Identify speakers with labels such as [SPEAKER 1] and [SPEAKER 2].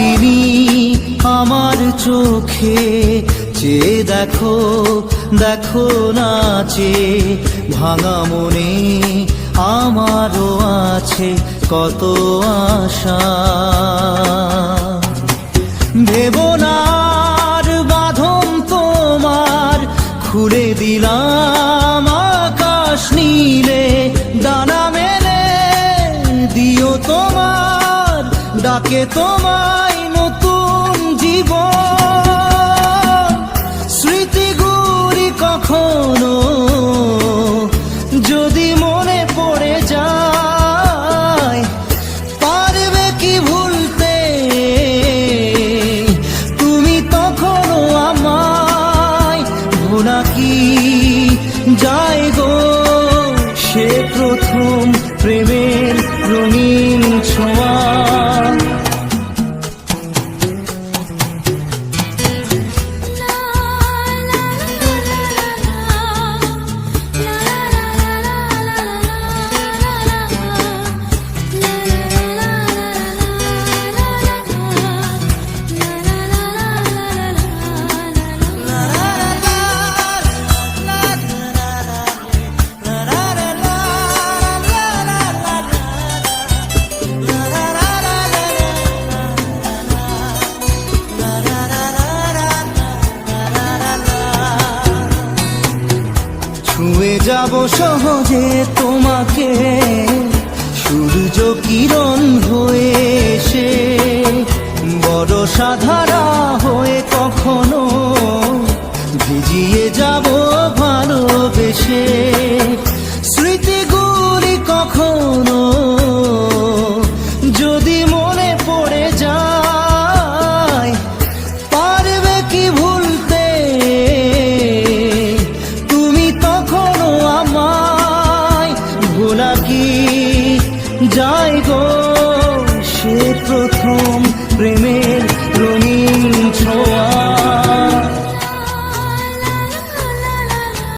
[SPEAKER 1] দিনই আমার চোখে চেয়ে দেখো, দেখো নাচে ভাঙা মনে আমারও আছে কত আশা। ভেবো না আর বাঁধন তোমার, খুলে দিলাম আকাশ নীলে, ডানা মেলে দিও তোমার ডাকে তোমায় নতুন জীবন। স্মৃতিগুলি কখনো যদি মনে পড়ে যায়, পারবে কি ভুলতে তুমি তখনও আমায়? ভোলা কি যায় গো সে প্রথম প্রেমের রঙিন ছোঁয়া। ছুঁয়ে যাব সহজে তোমাকে সূর্য কিরণ হয়ে এসে, বড় সাধারা হয়ে কখনো ভিজিয়ে যাব ভালোবেসে। স্মৃতিগুলি কখনো যদি মনে পড়ে যায়, পারবে কি ভুলতে তুমি তখনও আমায়? ভোলা কি যায় গো সে প্রথম প্রেমে